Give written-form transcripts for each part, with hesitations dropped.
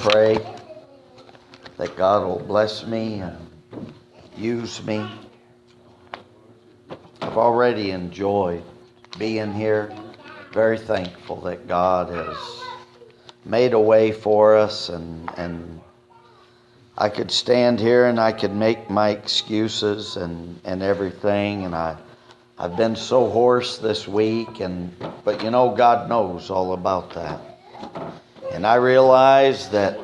pray that God will bless me and use me. I've already enjoyed being here. Very thankful that God has made a way for us, and I could stand here and I could make my excuses and everything, and I've been so hoarse this week, but you know, God knows all about that. And I realize that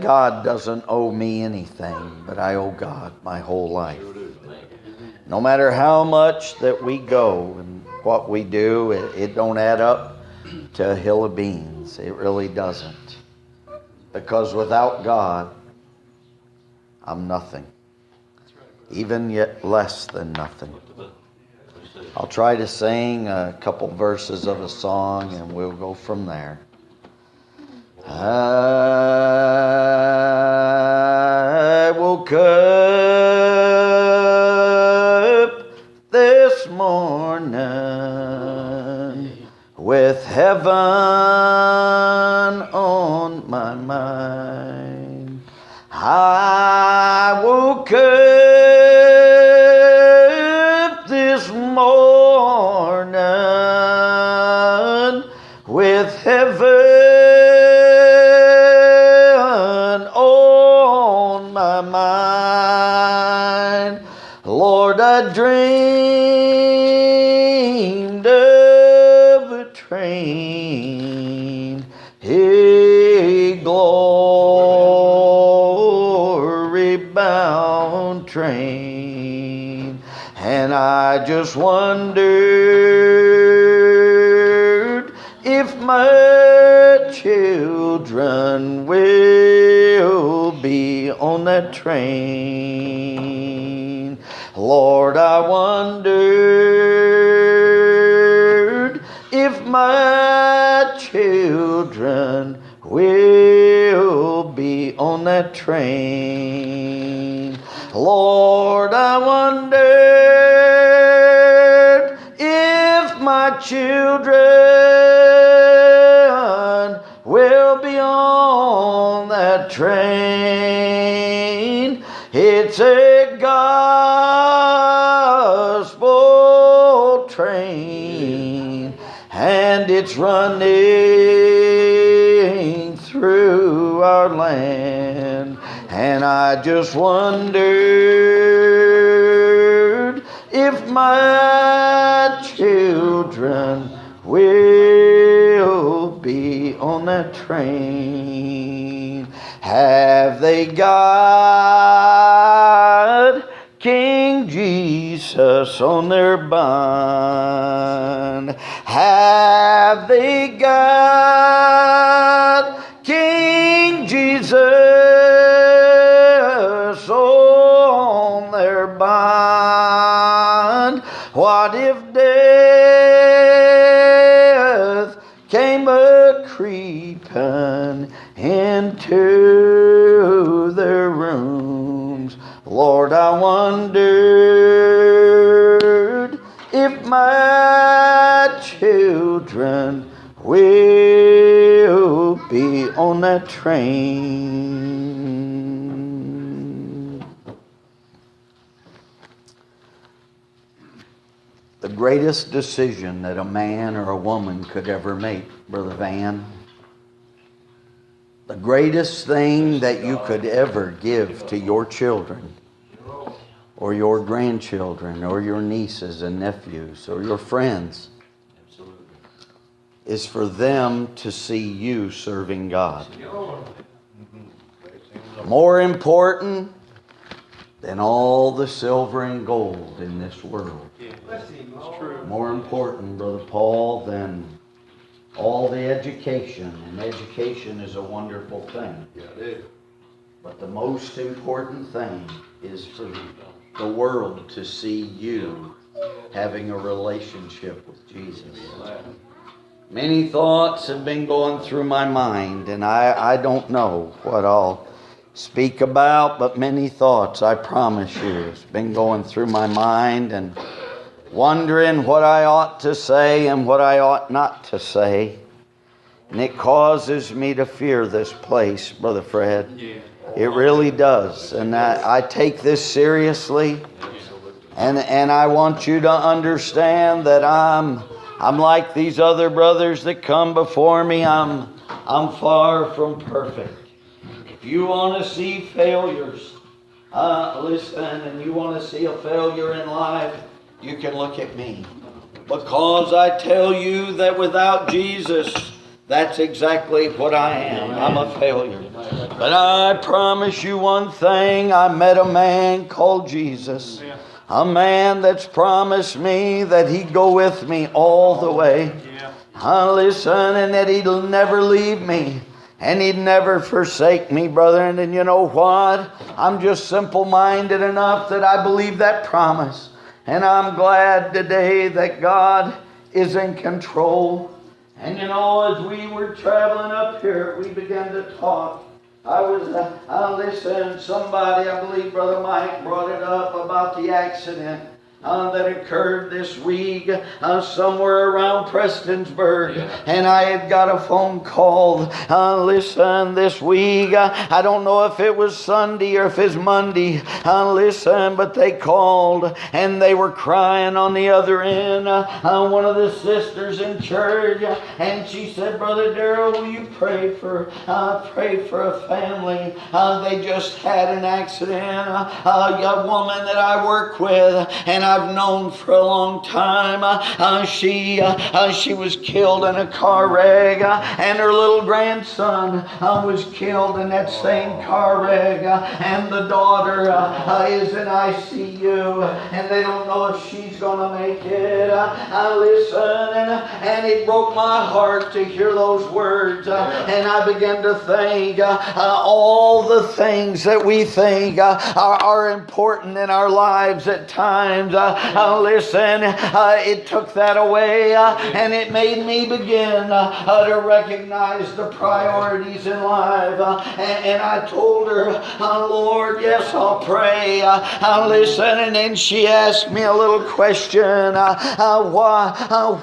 God doesn't owe me anything, but I owe God my whole life. No matter how much that we go and what we do, it don't add up to a hill of beans. It really doesn't. Because without God, I'm nothing. Even yet less than nothing. I'll try to sing a couple verses of a song and we'll go from there. I woke up this morning with heaven on my mind. I woke up this morning with heaven on my mind. Lord, I dreamed of a train, a glory-bound train, and I just wondered if my children will be on that train. Lord, I wondered if my children will be on that train. Lord, I wondered if my children will be on that train. It's a gospel train, and it's running through our land. And I just wondered if my children will be on that train. Have they got King Jesus on their bond? Have they got King Jesus on their bond? What if death came a-creeping into their rooms? Lord, I wondered if my children will be on that train. The greatest decision that a man or a woman could ever make, Brother Van, the greatest thing that you could ever give to your children or your grandchildren or your nieces and nephews or your friends is for them to see you serving God. More important than all the silver and gold in this world. More important, Brother Paul, than all the education. And education is a wonderful thing. But the most important thing is for the world to see you having a relationship with Jesus. Many thoughts have been going through my mind, and I don't know what I'll speak about, but many thoughts, I promise you, has been going through my mind and wondering what I ought to say and what I ought not to say. And it causes me to fear this place, Brother Fred. It really does. And I take this seriously. And I want you to understand that I'm like these other brothers that come before me. I'm far from perfect. If you want to see failures, listen, and you want to see a failure in life, you can look at me. Because I tell you that without Jesus, that's exactly what I am. I'm a failure. But I promise you one thing. I met a man called Jesus. A man that's promised me that he'd go with me all the way. Listen, and that he'd never leave me. And he'd never forsake me, brother. And you know what? I'm just simple-minded enough that I believe that promise. And I'm glad today that God is in control. And you know, as we were traveling up here, we began to talk. I listened, somebody, I believe Brother Mike, brought it up about the accident that occurred this week somewhere around Prestonsburg. And I had got a phone call, listen, this week. I don't know if it was Sunday or if it's Monday. Listen, but they called and they were crying on the other end. One of the sisters in church, and she said, Brother Daryl, will you pray for a family? They just had an accident. A woman that I work with, and I've known for a long time. She was killed in a car wreck, and her little grandson was killed in that same car wreck, and the daughter is in ICU, and they don't know if she's going to make it. Listen, and it broke my heart to hear those words, and I began to think all the things that we think are important in our lives at times. Listen, it took that away, and it made me begin to recognize the priorities in life. And I told her, Lord, yes, I'll pray. Listen, and then she asked me a little question.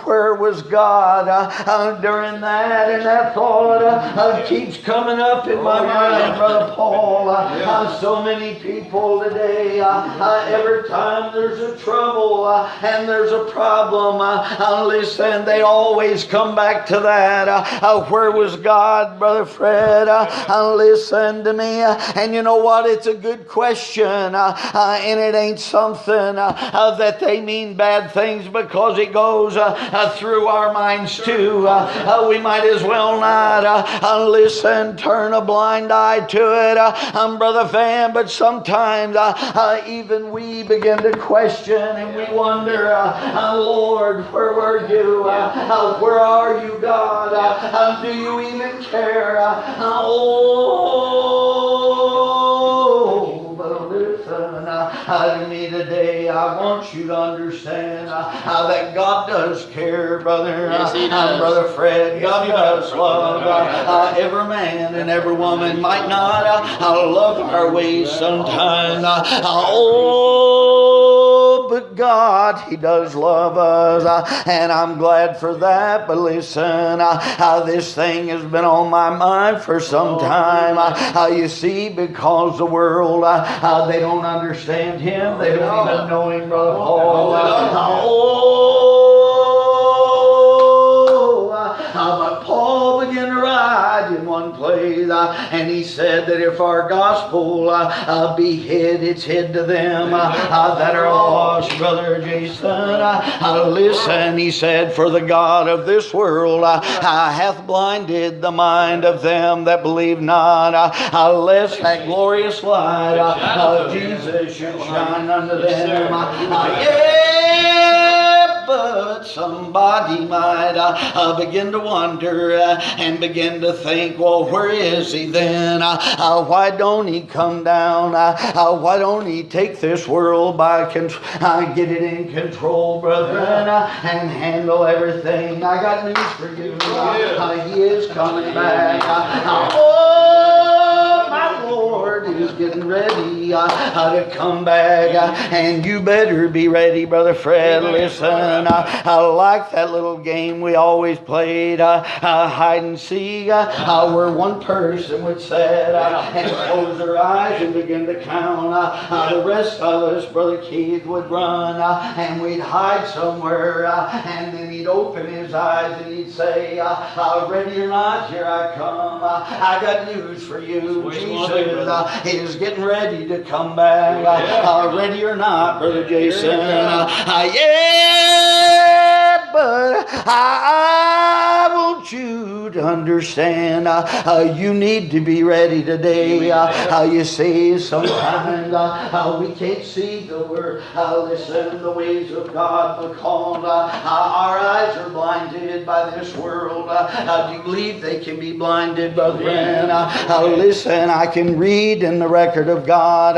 Where was God during that? And that thought keeps coming up in my mind, Brother Paul. So many people today, every time there's a trouble and there's a problem, listen, they always come back to that. Where was God, Brother Fred? Listen to me. And you know what? It's a good question. And it ain't something that they mean bad things, because it goes through our minds too. We might as well not listen, turn a blind eye to it, Brother Van. But sometimes even we begin to question, and we wonder, Lord, where were you? Where are you, God? Do you even care? But listen to me today. I want you to understand that God does care, brother. Yes, He does. Brother Fred, God does love every man and every woman. Might not love our ways sometimes. But God, He does love us, and I'm glad for that. But listen, this thing has been on my mind for some time. You see, because the world, they don't understand Him. They don't even know Him, Brother Paul. But Paul began to write in one place, and he said that if our gospel be hid, it's hid to them that are lost, Brother Jason. Listen, he said, for the God of this world hath blinded the mind of them that believe not, lest that glorious light of Jesus should shine unto them. But somebody might begin to wonder and begin to think, well, where is He then? Why don't He come down? Why don't He take this world by get it in control, brethren, and handle everything? I got news for you. He is coming back. Oh, my Lord He's getting ready to come back. And you better be ready, Brother Fred. Listen, I like that little game we always played, hide and seek, where one person would sit and close their eyes and begin to count. The rest of us, Brother Keith, would run and we'd hide somewhere, and then he'd open his eyes and he'd say, ready or not, here I come. I got news for you. Jesus is getting ready to come back. Ready or not, Brother Jason. Yeah, but I want you to understand, you need to be ready today. You see, sometimes we can't see the word, listen, the ways of God, because our eyes are blinded by this world. Do you believe they can be blinded, brethren? Listen, I can read in the record of God,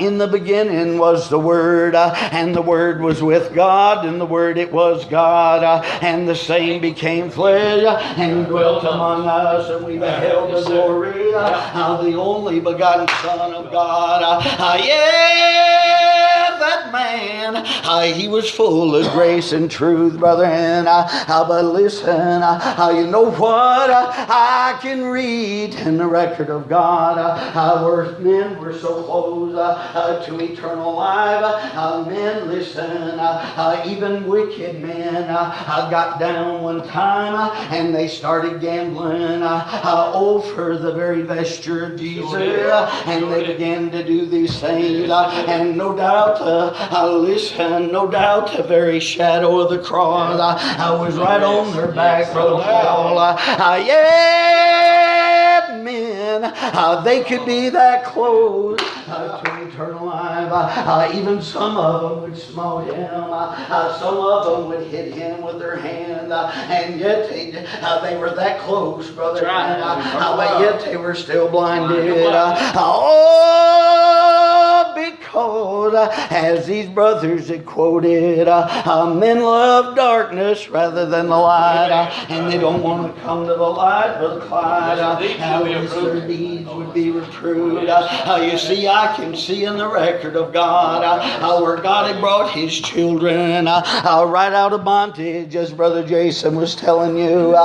in the beginning was the Word, and the Word was with God, and the Word it was God, and the same became flesh, and dwelt among us, and we beheld the glory, the only begotten Son of God. Yeah, that man, he was full of grace and truth, brethren. But listen, you know what? I can read in the record of God where men were so close to eternal life. Men, listen, even wicked men got down one time and they started gambling over the very vesture of Jesus, and they began to do these things, and no doubt, listen, no doubt the very shadow of the cross was right on their back, Brother Paul. Yeah, men, they could be that close to eternal life. Even some of them would smote him. Some of them would hit him with their hand, and yet they were that close, brother. But yet they were still blinded. Because as these brothers had quoted, men love darkness rather than the light, and they don't want to come to the light, Brother Clyde. Their deeds would be reproved. You see, I can see in the record of God where God had brought His children right out of bondage, as Brother Jason was telling you.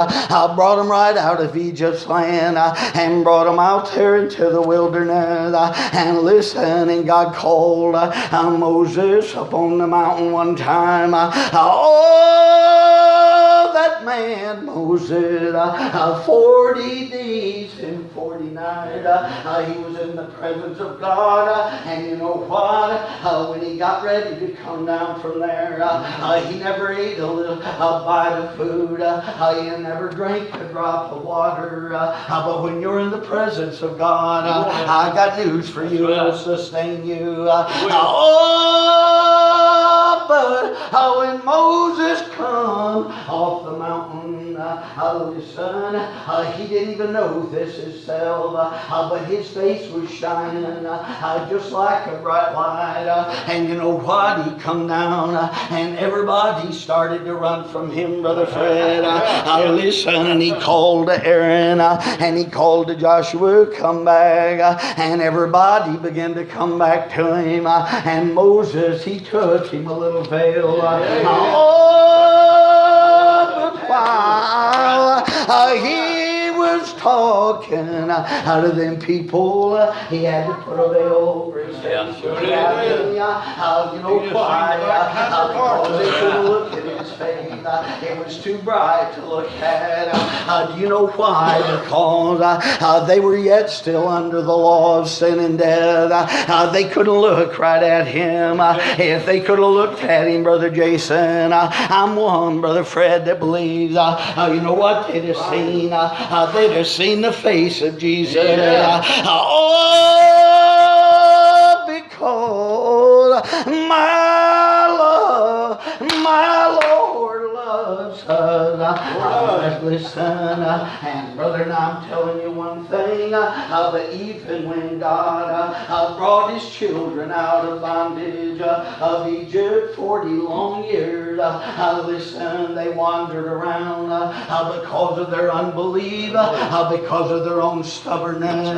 Brought them right out of Egypt's land and brought them out there into the wilderness. And listen, and God called Moses up on the mountain one time. Oh, that man Moses, 40 days and 40 nights, he was in the presence of God. And you know what? When he got ready to come down from there, he never ate a little bite of food. He never drank a drop of water. But when you're in the presence of God, I got news for you. It'll sustain you. But when Moses come off the mountain, listen, he didn't even know this himself, but his face was shining just like a bright light. And you know what? He come down and everybody started to run from him, Brother Fred. Listen, and he called to Aaron and he called to Joshua, come back, and everybody began to come back to him. And Moses, he took him a little veil. But while he was talking to them people, he had to put a veil over his face. You know why? Because they couldn't look at his face. It was too bright to look at. Do you know why? Because they were yet still under the law of sin and death. They couldn't look right at him. If they could have looked at him, Brother Jason, I'm one, Brother Fred, that believes, you know what they'd have seen? They'd have seen the face of Jesus. Because my Lord loves us. listen, and brother, and I'm telling you one thing, but even when God brought His children out of bondage of Egypt 40 long years, listen, they wandered around because of their unbelief, because of their own stubbornness.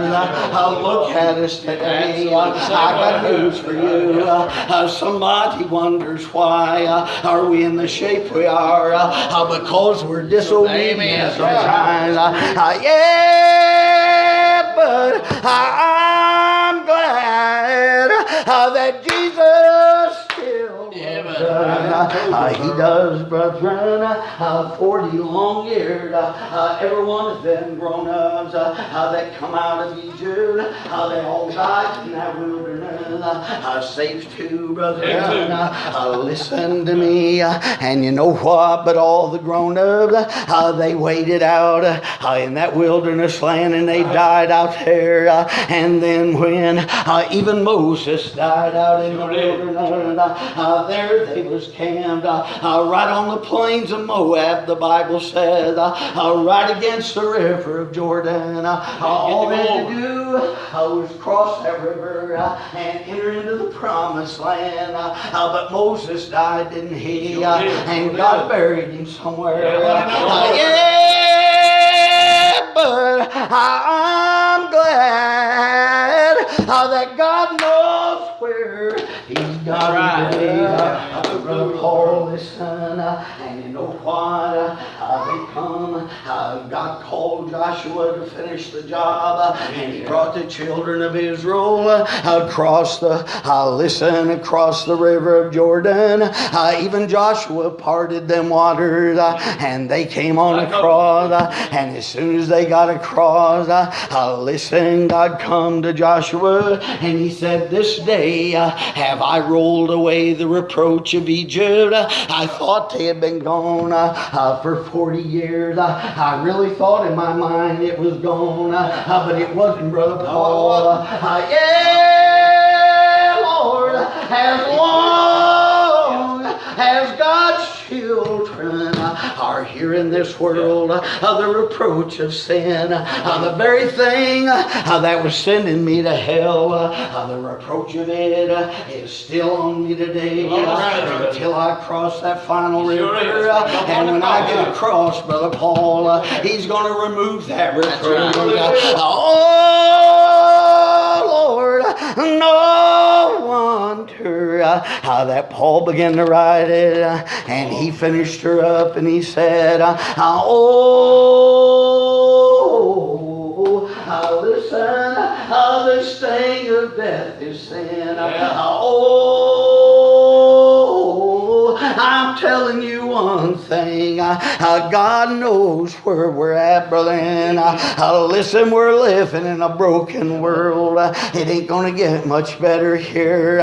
Look at us today. I got news for you. Somebody wonders why are we in the shape we are? Because we're disobedient sometimes. Yeah, but I'm glad that Jesus still loves us. He does, brethren. 40 long years. Every one of them grown-ups that come out of Egypt, they all died in that wilderness. Saved too, brethren. Listen to me. And you know what? But all the grown-ups, they waited out in that wilderness land, and they died out there. And then when even Moses died out in the wilderness, there they was camped right on the plains of Moab, the Bible says, right against the river of Jordan. All they had to do was cross that river and enter into the promised land. But Moses died, didn't he? And God buried him somewhere. Yeah, but I'm glad that God knows where He's got me. Brother Paul, listen, and you know what? They come. God called Joshua to finish the job, and He brought the children of Israel across the river of Jordan. Even Joshua parted them waters, and they came on across. And as soon as they got across, listen, God come to Joshua, and He said, "This day have I rolled away the reproach of Egypt." I thought they had been gone for 40 years. I really thought in my mind it was gone, but it wasn't, Brother Paul. Yeah, Lord, as long as God's children are here in this world, the reproach of sin, the very thing that was sending me to hell, the reproach of it is still on me today until I cross that final river. And when I get across, Brother Paul, He's going to remove that reproach. Oh, Lord, no wonder that Paul began to write it, and he finished her up, and he said, listen, the sting of death is sin. I'm telling you one thing, God knows where we're at, brother, and listen, we're living in a broken world. It ain't gonna get much better here.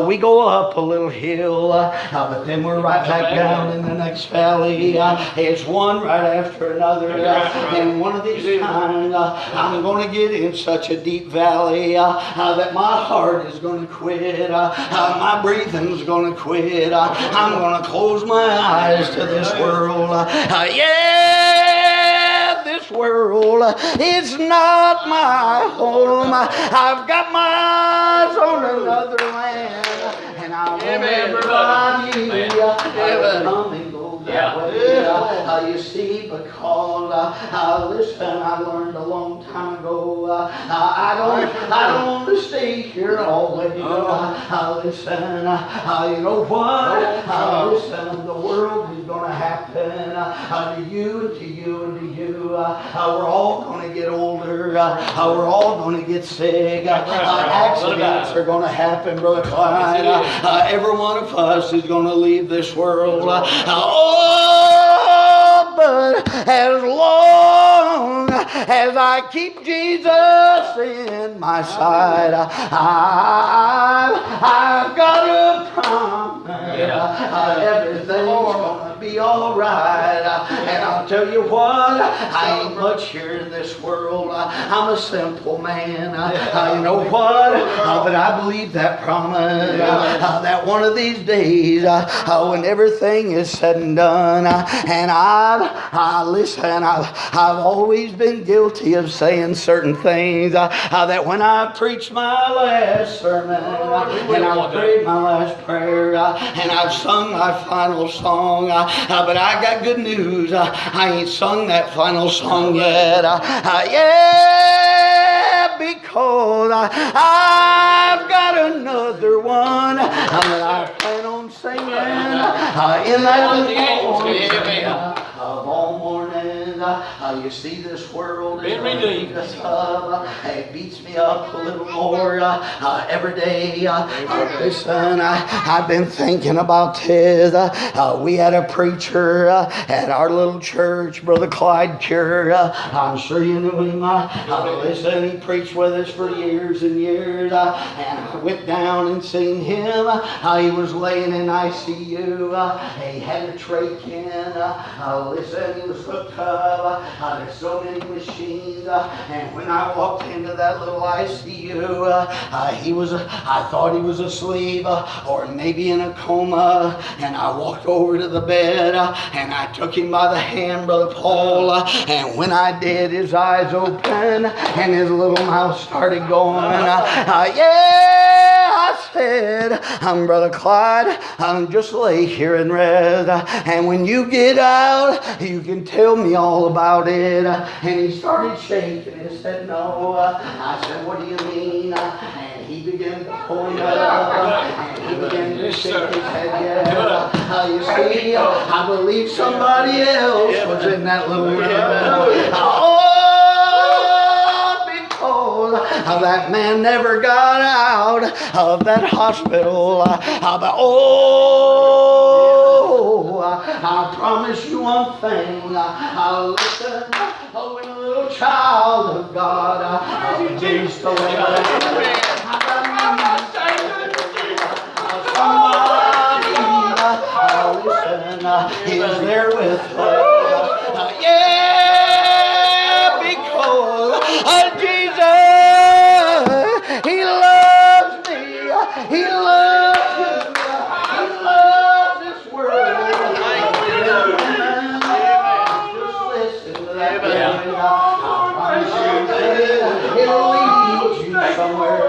We go up a little hill, but then we're right back down in the next valley. It's one right after another, and one of these times I'm gonna get in such a deep valley that my heart is gonna quit, my breathing's gonna quit. I'm gonna close my eyes to this world. Yeah, this world is not my home. I've got my eyes on another land, and I want everybody come and go that way. You see, because listen, I learned a long time ago. I don't want to stay here always. Listen, you know what? Listen, the world is going to happen to you and to you and to you. We're all going to get older. We're all going to get sick. Accidents are going to happen, Brother Clyde. Every one of us is going to leave this world. But as long as I keep Jesus in my side, I've got a promise. Everything's going to be be alright. And I'll tell you what, I ain't much here in this world. I'm a simple man. You know what? But I believe that promise that one of these days, when everything is said and done, and I've always been guilty of saying certain things that when I preached my last sermon, and I prayed my last prayer, and I've sung my final song, but I got good news. I ain't sung that final song yet. Because I've got another one that I plan on singing in that morning. Of all mornings, you see this world is beating us up. It beats me up a little more every day. Listen, I've been thinking about this. We had a preacher at our little church, Brother Clyde Cure. I'm sure you knew him. Listen, he preached with us for years and years. And I went down and seen him. He was laying in ICU. He had a trach in. Listen, he was hooked up. There's so many machines. And when I walked into that little ICU, I thought he was asleep or maybe in a coma. And I walked over to the bed and I took him by the hand, Brother Paul. And when I did, his eyes opened and his little mouth started going. I said, Brother Clyde, just lay here and rest. And when you get out, you can tell me all about it. And he started shaking his head no. I said, what do you mean? And he began to point up. And he began to shake his head, yeah. You see, I believe somebody else was in that little room. That man never got out of that hospital. I promise you one thing. Listen, when a little child of God begins to live, somebody, listen, is there with her. Because Jesus, He loves me. He loves you. He loves this world. Just listen to that. I promise you, it'll lead you somewhere.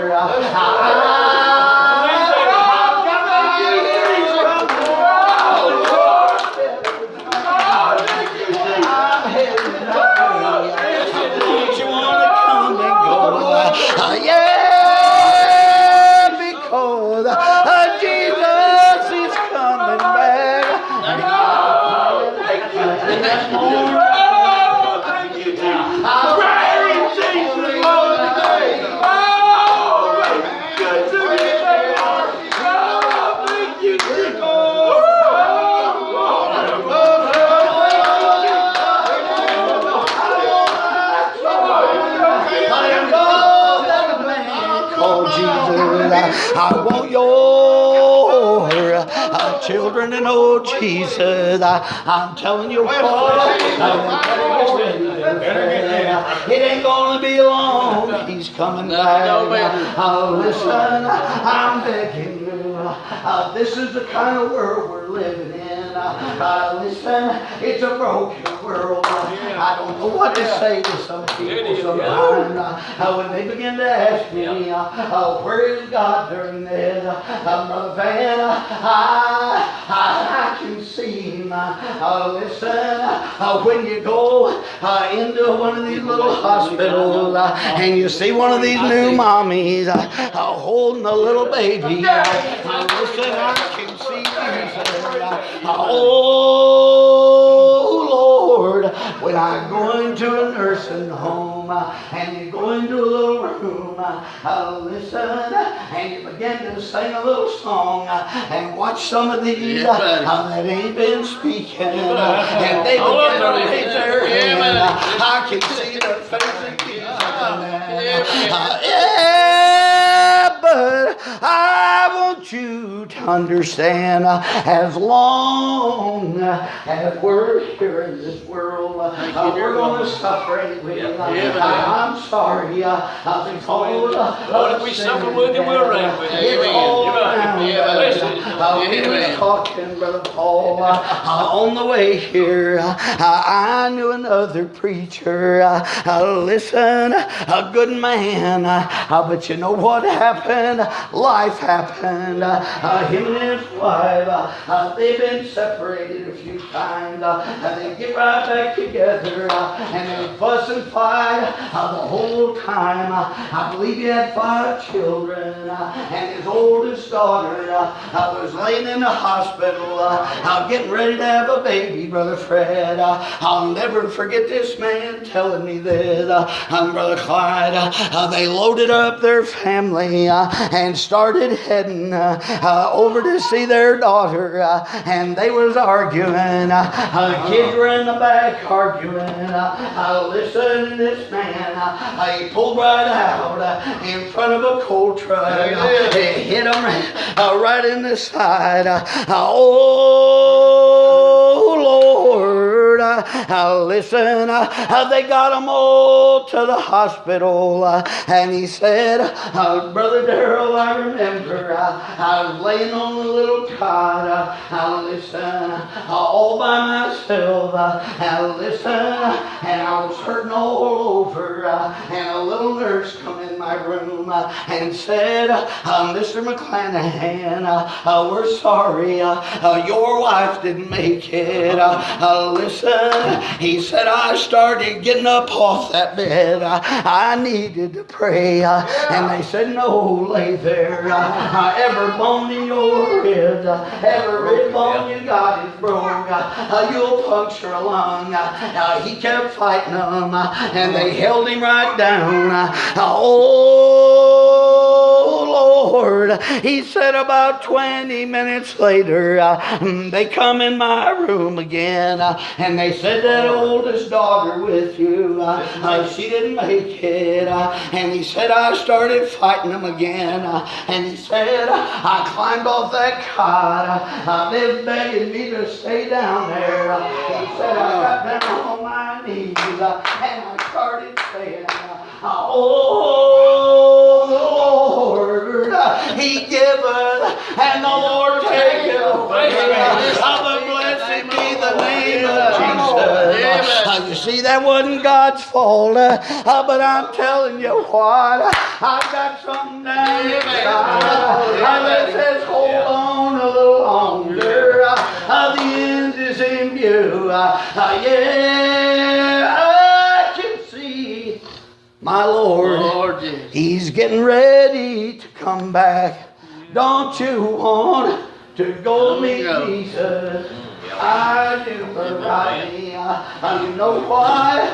I want your children to know Jesus. I'm telling you what, it ain't gonna be long. He's coming back. Listen, I'm begging you. This is the kind of world we're living in. Listen, it's a broken world. I don't know what to say to some people sometimes when they begin to ask me, where is God during this? Brother Van, I can see Him. Listen, when you go into one of these little hospitals and you see one of these new mommies holding a little baby, listen, I can see Jesus. Oh Lord, when I go into a nursing home and you go into a little room, listen, and you begin to sing a little song and watch some of these that ain't been speaking, and they begin to raise their hand. I can see their face again. But I want want you to understand, as long as we're here in this world, we're going to suffer anyway. I'm sorry, because Lord, if we suffer with you, we'll reign with you. He was talking, Brother Paul, on the way here. I knew another preacher. Listen, a good man. But you know what happened? Life happened. Him and his wife, they've been separated a few times. They get right back together, and they fuss and fight the whole time. I believe he had 5 children, and his oldest daughter was laying in the hospital, getting ready to have a baby, Brother Fred. I'll never forget this man telling me this. Brother Clyde, they loaded up their family and started heading over to see their daughter, and they was arguing. Kids were in the back arguing. Listen, this man, he pulled right out in front of a coal truck. It hit him right in the side. Oh, Lord, listen, they got him all to the hospital, and he said, Brother Daryl, I remember I was laying on the little cot, listen, all by myself, listen, and I was hurting all over, and a little nurse come in my room and said, Mr. McClanahan, we're sorry, your wife didn't make it. Listen, he said, I started getting up off that bed. I needed to pray. And they said, no, lay there. Every bone in your ribs, every rib bone you got is broke. You'll puncture a lung. He kept fighting them, and they held him right down. Oh, Lord. He said about 20 minutes later, they come in my room again, and they said that oldest daughter with you, she didn't make it. And he said, I started fighting them again. And he said, I climbed off that cot. They're begging me to stay down there. He said, I got down on my knees, and I started saying, oh, Lord, He giveth, and the Lord taketh away. But blessed be the name of Jesus. You see, that wasn't God's fault, but I'm telling you what, I've got something down inside that says, hold on a little longer. The end is in view. Yeah, I can see my Lord, He's getting ready to come back. Don't you want to go meet Jesus? I do variety. You know why?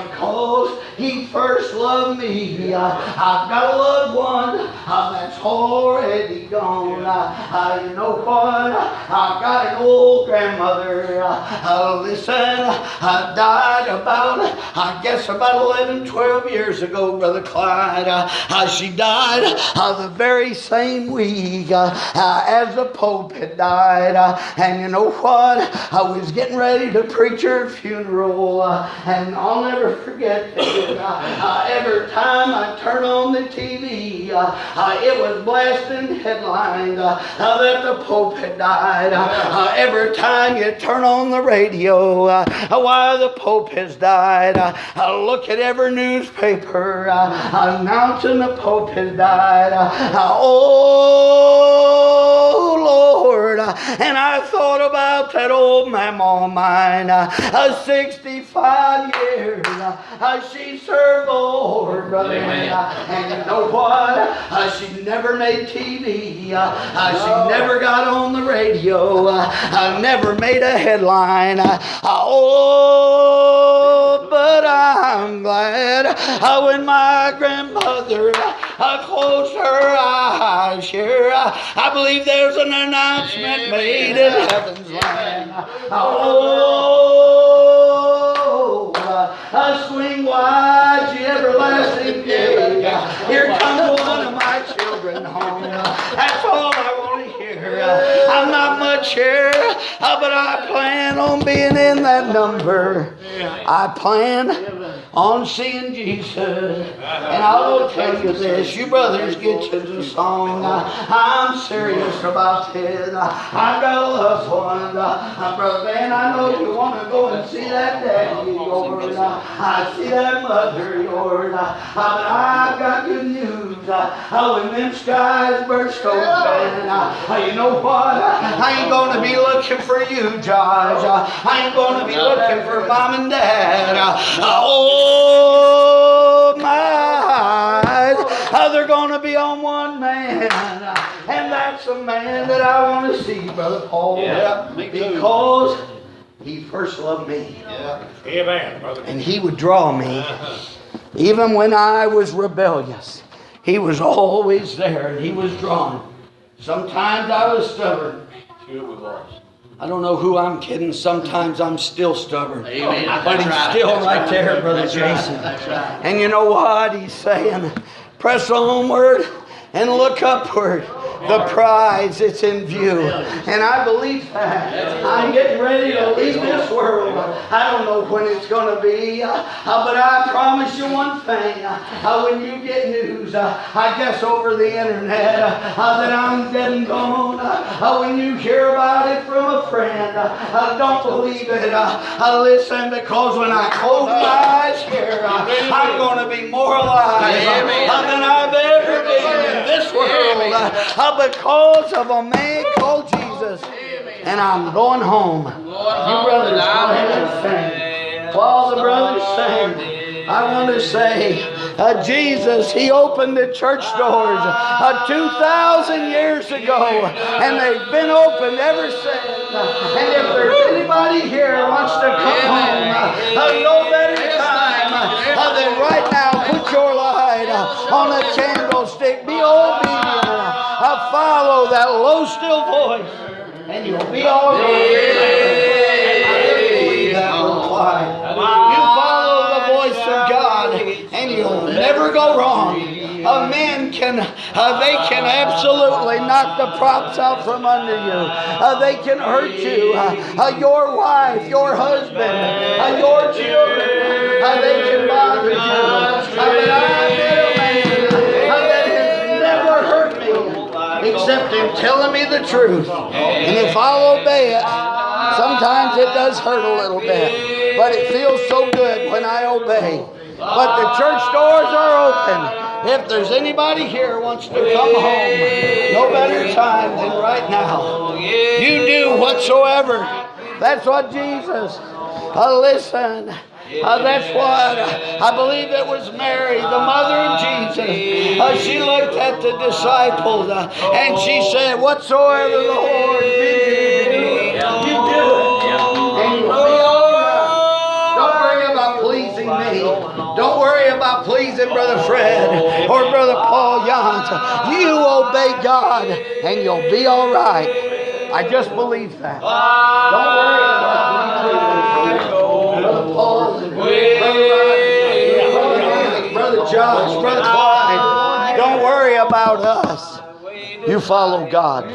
Because He first loved me. I've got a loved one that's already gone. You know what? I've got an old grandmother. Listen, died about 11, 12 years ago, Brother Clyde. She died the very same week as the Pope had died. And you know what? I was getting ready to preach her funeral, and I'll never forget it. Every time I turn on the TV, it was blasting headlines that the Pope had died. Every time you turn on the radio, why the Pope has died. Look at every newspaper announcing the Pope has died. Oh, Lord. And I thought about that old mama of mine, 65 years, she served the Lord, brother. And you know what? She never made TV. She never got on the radio. Never made a headline. Oh, but I'm glad when my grandmother closed her eyes here. I believe there's an announcement made in heaven's land. Oh, swing wide, ye everlasting gate. Here comes one of my children home. That's all I want to I'm not much here, but I plan on being in that number. I plan on seeing Jesus. And I will tell you this, you brothers get to the song. I'm serious about it. I've got a loved one. Brother Ben, I know you want to go and see that daddy of yours. I see that mother of yours. But I've got good news. When them skies burst open, you know what? I ain't going to be looking for you, Josh. I ain't going to be looking for Mom and Dad. Oh, my eyes, they're going to be on one man. And that's the man that I want to see, Brother Paul. Yeah, because he first loved me. Yeah. Amen, brother. And he would draw me. Even when I was rebellious, he was always there and he was drawn. Sometimes I was stubborn. Sure we was. I don't know who I'm kidding. Sometimes I'm still stubborn. Amen. But he's still right there, Brother Jason. And you know what? He's saying, press onward and look upward. The prize that's in view. And I believe that. I'm getting ready to leave this world. I don't know when it's going to be. But I promise you one thing. When you get news, I guess over the internet, that I'm dead and gone. When you hear about it from a friend, don't believe it. Listen, because when I close my eyes here, I'm going to be more alive than I've ever been in this world. Because of a man called Jesus. And I'm going home. You brothers go ahead and sing. While the brothers sing, I want to say, Jesus, He opened the church doors 2,000 years ago. And they've been opened ever since. And if there's anybody here who wants to come home, no better time than right now. Put your light on a candlestick. Be obedient. Follow that low, still voice, and you'll be all right. You follow the voice of God, and you'll never go wrong. Men can absolutely knock the props out from under you. They can hurt you. Your wife, your husband, your children. They can bother you. But I met a man that has never hurt me. Except in telling me the truth. And if I'll obey it, sometimes it does hurt a little bit. But it feels so good when I obey. But the church doors are open. If there's anybody here who wants to come home, no better time than right now. You do whatsoever. That's what Jesus. Listen. That's what I believe it was Mary, the mother of Jesus. She looked at the disciples and she said, whatsoever the Lord bids you do, you do it. And you'll be all right. Don't worry about pleasing me. Don't worry about pleasing Brother Fred or Brother Paul Jans. You obey God and you'll be all right. I just believe that. Don't worry about Brother Paul, Brother Josh, Brother Clyde. Don't worry about us. You follow God.